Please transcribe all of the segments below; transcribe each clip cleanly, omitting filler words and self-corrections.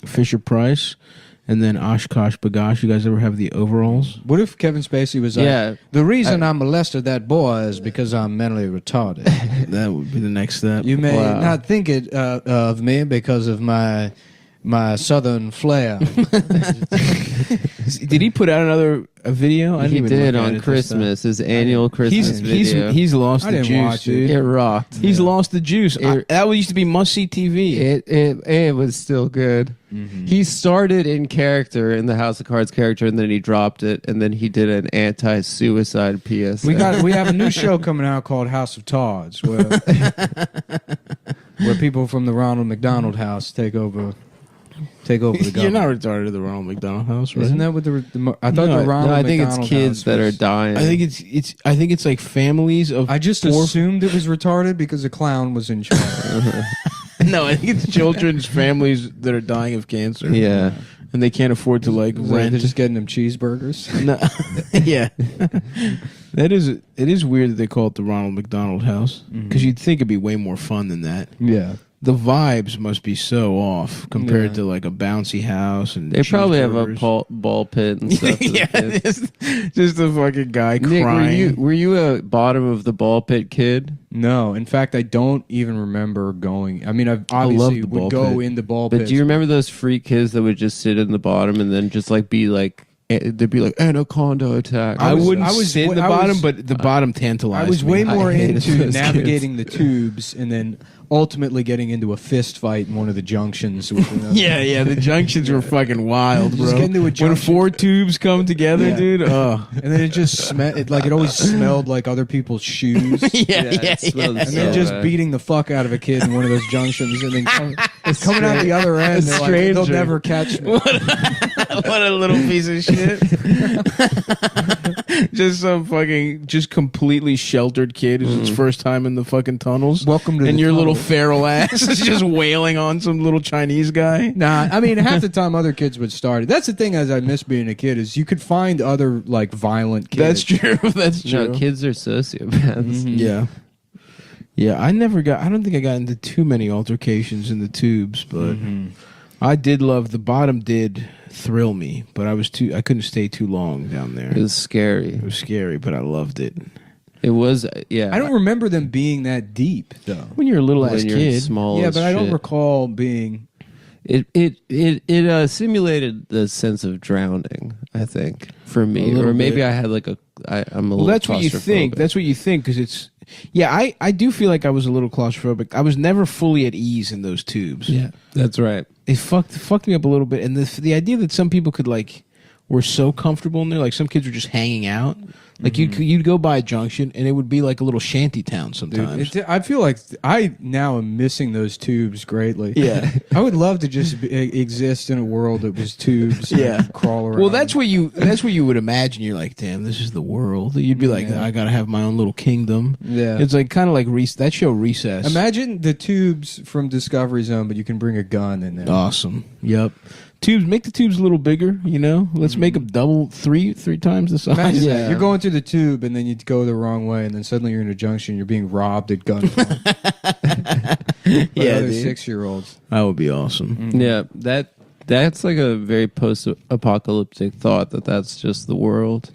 Fisher Price, and then Oshkosh Bagosh. You guys ever have the overalls? What if Kevin Spacey was like, Yeah. the reason I molested that boy is because I'm mentally retarded. That would be the next step. You may not think it of me because of my southern flair. Did he put out another video? I didn't He even did look at on it Christmas, his annual Christmas video. He's lost I the didn't juice, watch it. dude. It rocked. He's lost the juice. That used to be must-see TV. It was still good. Mm-hmm. He started in character, in the House of Cards character, and then he dropped it, and then he did an anti-suicide PS. We have a new show coming out called House of Tards, where people from the Ronald McDonald House take over the government. You're not retarded to the Ronald McDonald House, right? Isn't that what I thought the Ronald I think McDonald it's kids House that are was- dying. I think it's like families of. I just assumed it was retarded because a clown was in charge. No, I think it's children's families that are dying of cancer. Yeah. And they can't afford to like They're rent. just getting them cheeseburgers. No. Yeah. It is weird that they call it the Ronald McDonald House because you'd think it'd be way more fun than that. Yeah. The vibes must be so off compared Yeah. to like a bouncy house and They probably have a cheeseburgers. ball pit and stuff. for the Yeah, kids. just a fucking guy Nick, crying. were you a bottom of the ball pit kid? No, in fact, I don't even remember going. I mean, I obviously the ball would go pit. in the ball But pit. do you remember those freak kids that would just sit in the bottom and then just like be like, they'd be like anaconda attack? I wouldn't I was- sit in the I bottom, was- but the bottom tantalized I was me. way more hated into those navigating the tubes and then ultimately getting into a fist fight in one of the junctions. With another. Yeah, the junctions were fucking wild, bro. Just get into a When junction. 4 tubes come together, Yeah. dude. Oh. And then it just smelled. It always smelled like other people's shoes. it smells And then so just bad. beating the fuck out of a kid in one of those junctions, and then coming out the other end, they're like, they'll stranger. never catch me. What a little piece of shit. Just some fucking, just completely sheltered kid who's its first time in the fucking tunnels. Welcome to and the your little tunnel. feral ass is just wailing on some little Chinese guy. Nah, I mean, half the time other kids would start it. That's the thing, as I miss being a kid, is you could find other like violent kids. That's true. That's true. No, kids are sociopaths. Yeah. Yeah, I don't think I got into too many altercations in the tubes, but I did love the bottom did thrill me, but I couldn't stay too long down there. It was scary. It was scary, but I loved it. It was, yeah. I don't remember them being that deep, though. When you're a little ass when you're kid. small Yeah, as but I don't shit. recall being. It simulated the sense of drowning, I think, for A me. little Or maybe bit. I had like I'm a Well, little that's what you think. claustrophobic. That's what you think because it's. Yeah, I do feel like I was a little claustrophobic. I was never fully at ease in those tubes. Yeah, that's right. It fucked me up a little bit, and the idea that some people could like were so comfortable in there, like some kids were just hanging out. Like you'd go by a junction, and it would be like a little shanty town sometimes. I feel like I now am missing those tubes greatly. Yeah. I would love to just exist in a world that was tubes. Yeah. And crawl around. Well, that's what you would imagine. You're like, damn, this is the world. You'd be like, Yeah. I gotta have my own little kingdom. Yeah. It's like kind of like that show Recess. Imagine the tubes from Discovery Zone, but you can bring a gun in there. Awesome. Yep. Tubes, make the tubes a little bigger. You know, let's make them double, three times the size. Imagine Yeah. that. You're going through the tube and then you go the wrong way, and then suddenly you're in a junction. You're being robbed at gunpoint. by Yeah, other dude. 6-year-olds. That would be awesome. Yeah, that's like a very post-apocalyptic thought that's just the world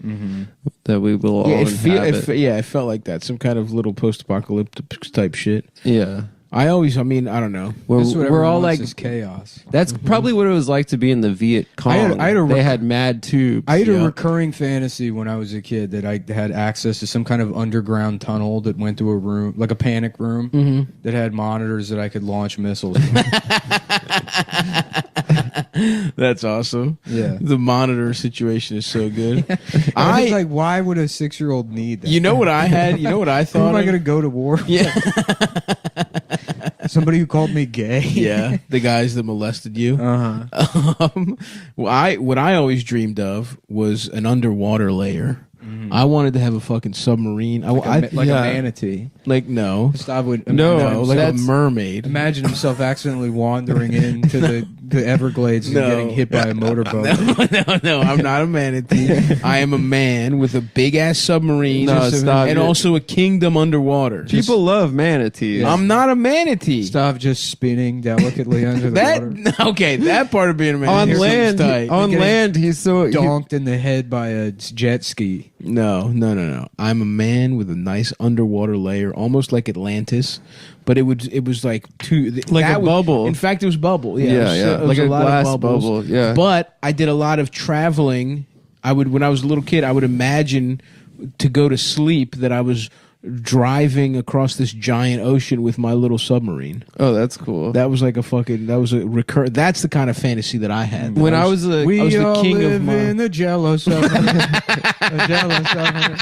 that we will all Yeah, inhabit. it felt like that. Some kind of little post-apocalyptic type shit. Yeah, I don't know. That's what we're all everyone like wants is chaos. that's probably what it was like to be in the Viet Cong. I had a they had mad tubes. I had Yeah. a recurring fantasy when I was a kid that I had access to some kind of underground tunnel that went to a room, like a panic room, that had monitors that I could launch missiles from. That's awesome. Yeah. The monitor situation is so good. I was like, why would a 6-year-old need that? You know what I had? You know what I Who thought? am I of? going to go to war? Yeah. Somebody who called me gay? Yeah. The guys that molested you. Uh-huh. What I always dreamed of was an underwater layer. I wanted to have a fucking submarine. Like a yeah. manatee. Like no, Gustav would no, imagine like a himself- mermaid. imagine himself accidentally wandering into the the Everglades No. and getting hit by a motorboat. No, I'm not a manatee. I am a man with a big ass submarine No, stop. and also a kingdom underwater. People love manatees. I'm not a manatee. Stop just spinning delicately under the water. Okay, that part of being a on manatee land. tight. On Getting land, he's so Donked in the head by a jet ski. No. I'm a man with a nice underwater layer, almost like Atlantis, but it was like Like a was- bubble. In fact, it was bubble. Yeah, Yeah, it was like a lot of glass bubbles. bubble, yeah. But I did a lot of traveling. When I was a little kid, I would imagine to go to sleep that I was driving across this giant ocean with my little submarine. Oh, that's cool. That was like that's the kind of fantasy that I had. When I was a We I was the all king of live my- in the Jello submarine. A Jello submarine.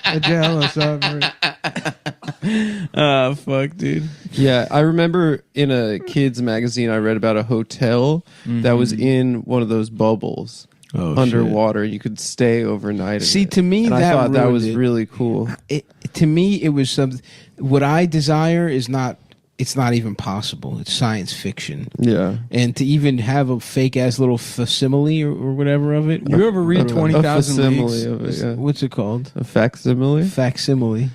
A Jello submarine. fuck, dude. Yeah, I remember in a kids magazine I read about a hotel that was in one of those bubbles Oh, underwater. You could stay overnight. in See, it. to me, and I that thought that ruined was it. really cool. To me, it was something. What I desire is not. It's not even possible. It's science fiction. Yeah, And to even have a fake ass little facsimile or whatever of it. You ever read a 20,000 facsimile Leagues? of it. Yeah. What's it called? A facsimile. Facsimile.